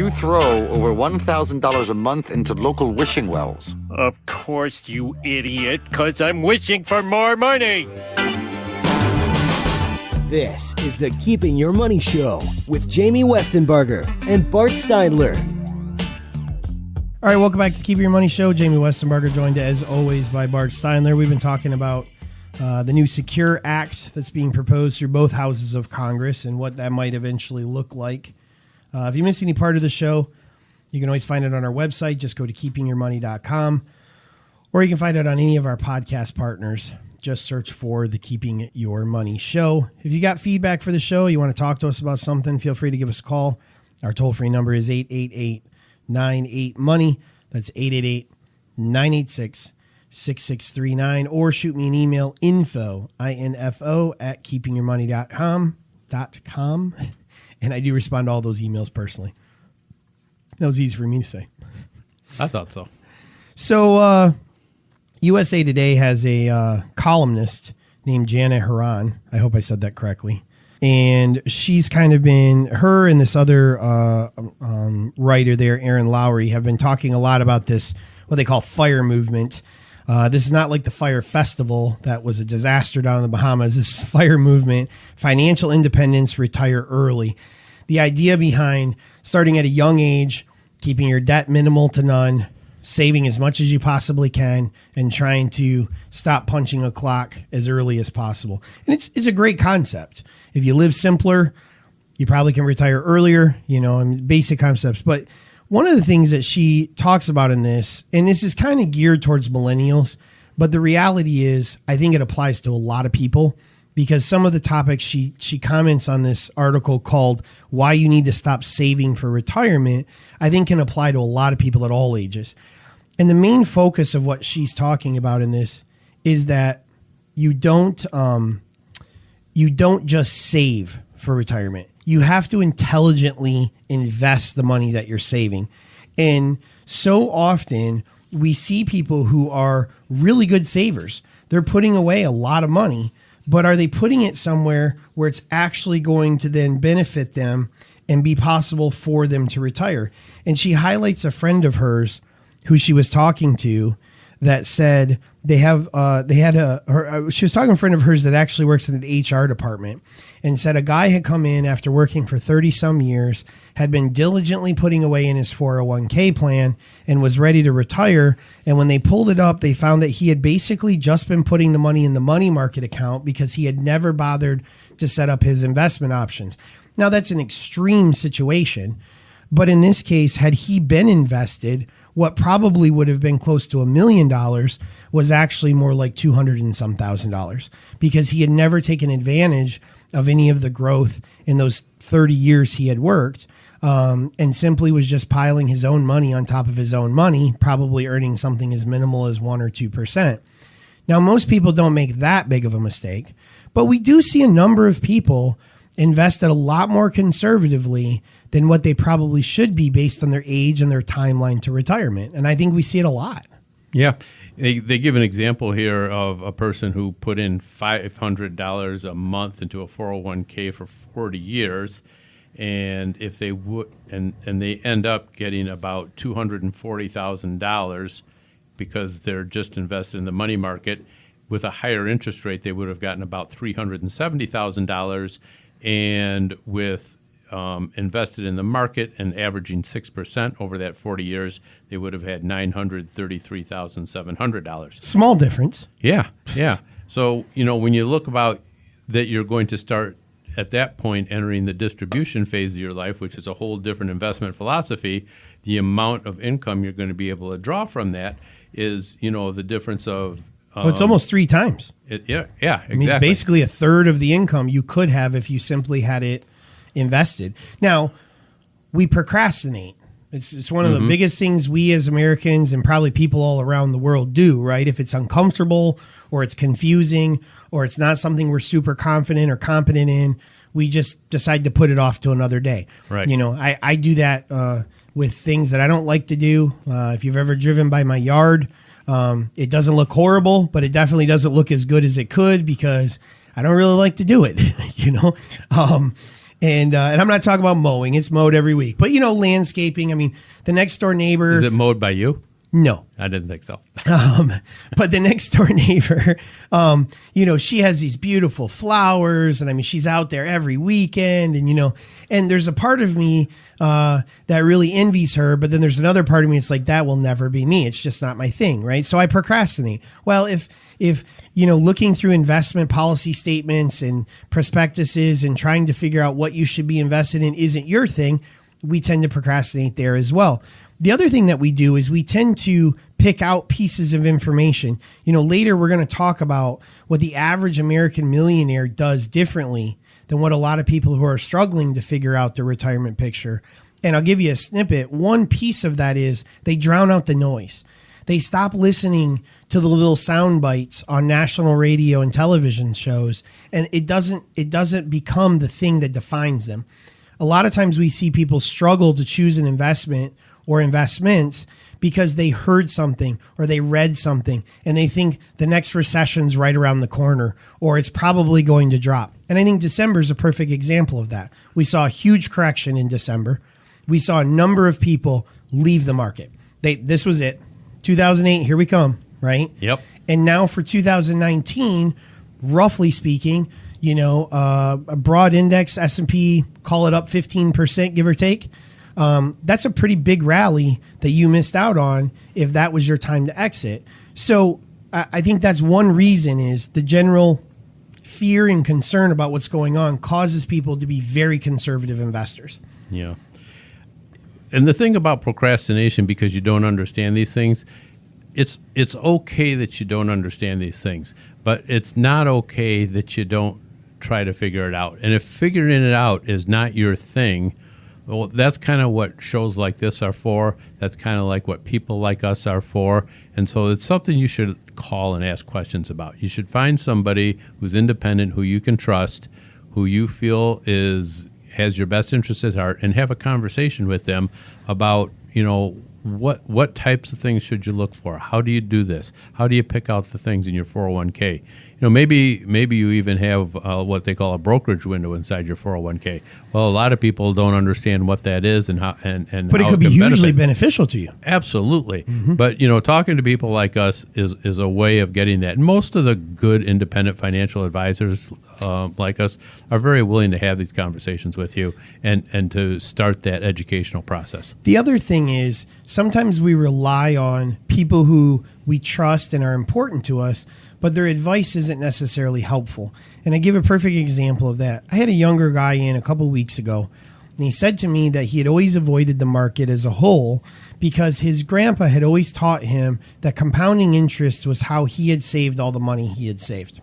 you throw over $1,000 a month into local wishing wells. Of course, you idiot, because I'm wishing for more money. This is the Keeping Your Money Show with Jamie Westenbarger and Bart Steidler. All right, welcome back to Keeping Your Money Show. Jamie Westenbarger joined as always by Bart Steidler. We've been talking about the new Secure Act that's being proposed through both houses of Congress and what that might eventually look like. If you miss any part of the show, you can always find it on our website. Just go to keepingyourmoney.com, or you can find it on any of our podcast partners. Just search for the Keeping Your Money Show. If you got feedback for the show, you want to talk to us about something, feel free to give us a call. Our toll-free number is 888-98-MONEY. That's 888-986-6639. Or shoot me an email, info at keepingyourmoney.com. And I do respond to all those emails personally. That was easy for me to say. I thought so. So, USA Today has a columnist named Janet Haran. I hope I said that correctly. And she's kind of been, her and this other writer there, Aaron Lowry, have been talking a lot about this, what they call FIRE movement. This is not like the Fire Festival that was a disaster down in the Bahamas. This FIRE movement, financial independence, retire early. The idea behind starting at a young age, keeping your debt minimal to none, saving as much as you possibly can, and trying to stop punching a clock as early as possible. And it's a great concept. If you live simpler, you probably can retire earlier, basic concepts. But one of the things that she talks about in this, and this is kind of geared towards millennials, but the reality is I think it applies to a lot of people, because some of the topics she comments on this article called Why You Need to Stop Saving for Retirement, I think can apply to a lot of people at all ages. And the main focus of what she's talking about in this is that you don't just save for retirement. You have to intelligently invest the money that you're saving. And so often we see people who are really good savers. They're putting away a lot of money, but are they putting it somewhere where it's actually going to then benefit them and be possible for them to retire? And she highlights a friend of hers who she was talking to that said she was talking to a friend of hers that actually works in an HR department, and said a guy had come in after working for 30 some years, had been diligently putting away in his 401k plan and was ready to retire. And when they pulled it up, they found that he had basically just been putting the money in the money market account because he had never bothered to set up his investment options. Now that's an extreme situation, but in this case, had he been invested, what probably would have been close to $1 million was actually more like $200 and some thousand, because he had never taken advantage of any of the growth in those 30 years he had worked, and simply was just piling his own money on top of his own money, probably earning something as minimal as 1 or 2%. Now, most people don't make that big of a mistake, but we do see a number of people invested a lot more conservatively than what they probably should be based on their age and their timeline to retirement. And I think we see it a lot. Yeah. They give an example here of a person who put in $500 a month into a 401k for 40 years. And if they would, and they end up getting about $240,000 because they're just invested in the money market. With a higher interest rate, they would have gotten about $370,000. And with invested in the market and averaging 6% over that 40 years, they would have had $933,700. Small difference. Yeah. So, when you look about that, you're going to start at that point entering the distribution phase of your life, which is a whole different investment philosophy. The amount of income you're going to be able to draw from that is, the difference of it's almost 3 times. Yeah, exactly. I mean, it's basically a third of the income you could have if you simply had it invested. Now, we procrastinate. It's one of the biggest things we as Americans and probably people all around the world do, right? If it's uncomfortable or it's confusing or it's not something we're super confident or competent in, we just decide to put it off to another day. Right. I do that with things that I don't like to do. If you've ever driven by my yard, it doesn't look horrible, but it definitely doesn't look as good as it could because I don't really like to do it, And I'm not talking about mowing. It's mowed every week. But, landscaping. I mean, the next door neighbor. Is it mowed by you? No. I didn't think so. But the next door neighbor, she has these beautiful flowers. And I mean, she's out there every weekend. And, and there's a part of me that really envies her. But then there's another part of me. It's like, that will never be me. It's just not my thing. Right. So I procrastinate. Well, if looking through investment policy statements and prospectuses and trying to figure out what you should be invested in isn't your thing, we tend to procrastinate there as well. The other thing that we do is we tend to pick out pieces of information. Later we're going to talk about what the average American millionaire does differently than what a lot of people who are struggling to figure out their retirement picture. And I'll give you a snippet. One piece of that is they drown out the noise. They stop listening to the little sound bites on national radio and television shows, and it doesn't become the thing that defines them. A lot of times we see people struggle to choose an investment or investments because they heard something or they read something and they think the next recession's right around the corner or it's probably going to drop. And I think December is a perfect example of that. We saw a huge correction in December. We saw a number of people leave the market. This was it. 2008, here we come, right? Yep. And now for 2019, roughly speaking, a broad index, S&P, call it up 15%, give or take. That's a pretty big rally that you missed out on if that was your time to exit. So I think that's one reason is the general fear and concern about what's going on causes people to be very conservative investors. Yeah. And the thing about procrastination, because you don't understand these things, it's okay that you don't understand these things, but it's not okay that you don't try to figure it out. And if figuring it out is not your thing, well, that's kind of what shows like this are for. That's kind of like what people like us are for. And so it's something you should call and ask questions about. You should find somebody who's independent, who you can trust, who you feel has your best interest at heart, and have a conversation with them about, what types of things should you look for? How do you do this? How do you pick out the things in your 401k? Maybe you even have what they call a brokerage window inside your 401k. Well, a lot of people don't understand what that is and how But it could be hugely beneficial to you. Absolutely. Mm-hmm. But talking to people like us is a way of getting that. And most of the good independent financial advisors like us are very willing to have these conversations with you and to start that educational process. The other thing is sometimes we rely on people who we trust and are important to us, but their advice isn't necessarily helpful. And I give a perfect example of that. I had a younger guy in a couple of weeks ago, and he said to me that he had always avoided the market as a whole because his grandpa had always taught him that compounding interest was how he had saved all the money he had saved.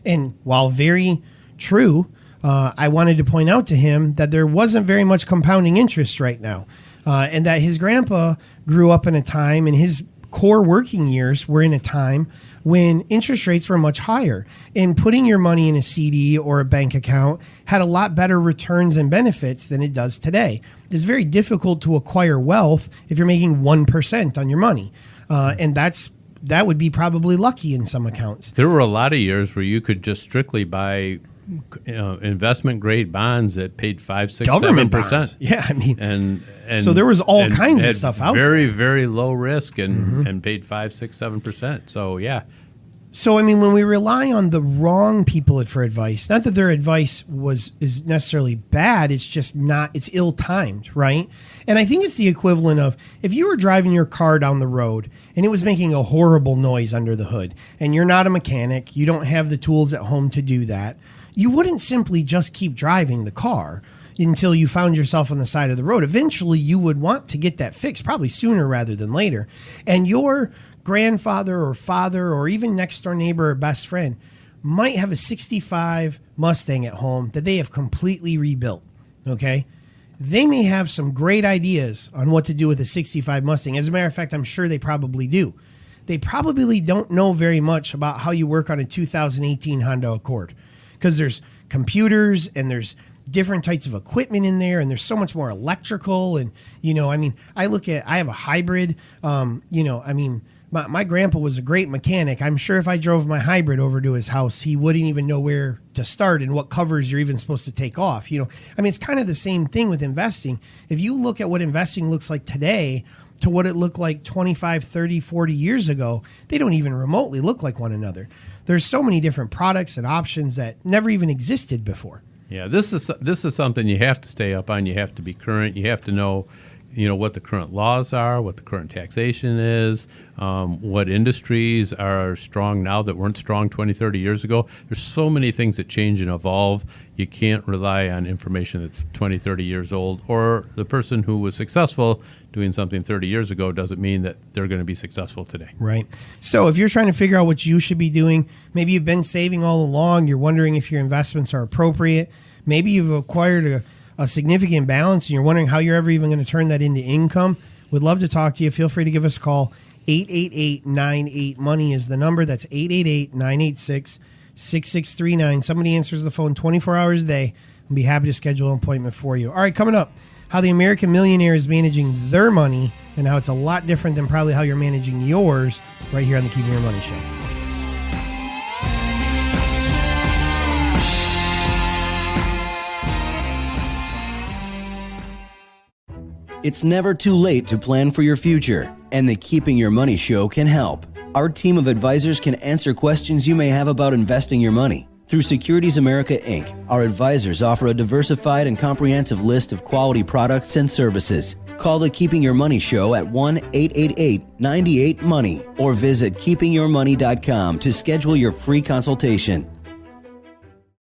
And while very true, I wanted to point out to him that there wasn't very much compounding interest right now, and that his grandpa grew up in a time, and his core working years were in a time when interest rates were much higher, and putting your money in a CD or a bank account had a lot better returns and benefits than it does today. It's very difficult to acquire wealth if you're making 1% on your money. And that would be probably lucky in some accounts. There were a lot of years where you could just strictly buy investment grade bonds that paid 5, 6, government 7%. Bonds. Yeah, I mean, and so there was all kinds of stuff out there. Very, very low risk and paid 5, 6, 7%. So yeah. So I mean, when we rely on the wrong people for advice, not that their advice is necessarily bad, it's just it's ill-timed, right? And I think it's the equivalent of if you were driving your car down the road and it was making a horrible noise under the hood, and you're not a mechanic, you don't have the tools at home to do that, you wouldn't simply just keep driving the car until you found yourself on the side of the road. Eventually, you would want to get that fixed, probably sooner rather than later. And your grandfather or father or even next door neighbor or best friend might have a 65 Mustang at home that they have completely rebuilt, okay? They may have some great ideas on what to do with a 65 Mustang. As a matter of fact, I'm sure they probably do. They probably don't know very much about how you work on a 2018 Honda Accord, because there's computers and there's different types of equipment in there, and there's so much more electrical. And, I have a hybrid, My grandpa was a great mechanic. I'm sure if I drove my hybrid over to his house, he wouldn't even know where to start and what covers you're even supposed to take off. It's kind of the same thing with investing. If you look at what investing looks like today to what it looked like 25, 30, 40 years ago, they don't even remotely look like one another. There's so many different products and options that never even existed before. Yeah, this is something you have to stay up on. You have to be current. You have to know what the current laws are, what the current taxation is, what industries are strong now that weren't strong 20, 30 years ago. There's so many things that change and evolve. You can't rely on information that's 20, 30 years old, or the person who was successful doing something 30 years ago doesn't mean that they're going to be successful today. Right. So if you're trying to figure out what you should be doing, maybe you've been saving all along, you're wondering if your investments are appropriate, maybe you've acquired a significant balance and you're wondering how you're ever even going to turn that into income, we'd love to talk to you. Feel free to give us a call. 888-98-MONEY is the number. That's 888-986-6639. Somebody answers the phone 24 hours a day. I'll be happy to schedule an appointment for you. All right, coming up, how the American millionaire is managing their money and how it's a lot different than probably how you're managing yours, right here on the Keeping Your Money Show. It's never too late to plan for your future, and the Keeping Your Money Show can help. Our team of advisors can answer questions you may have about investing your money. Through Securities America, Inc., our advisors offer a diversified and comprehensive list of quality products and services. Call the Keeping Your Money Show at 1-888-98-MONEY or visit keepingyourmoney.com to schedule your free consultation.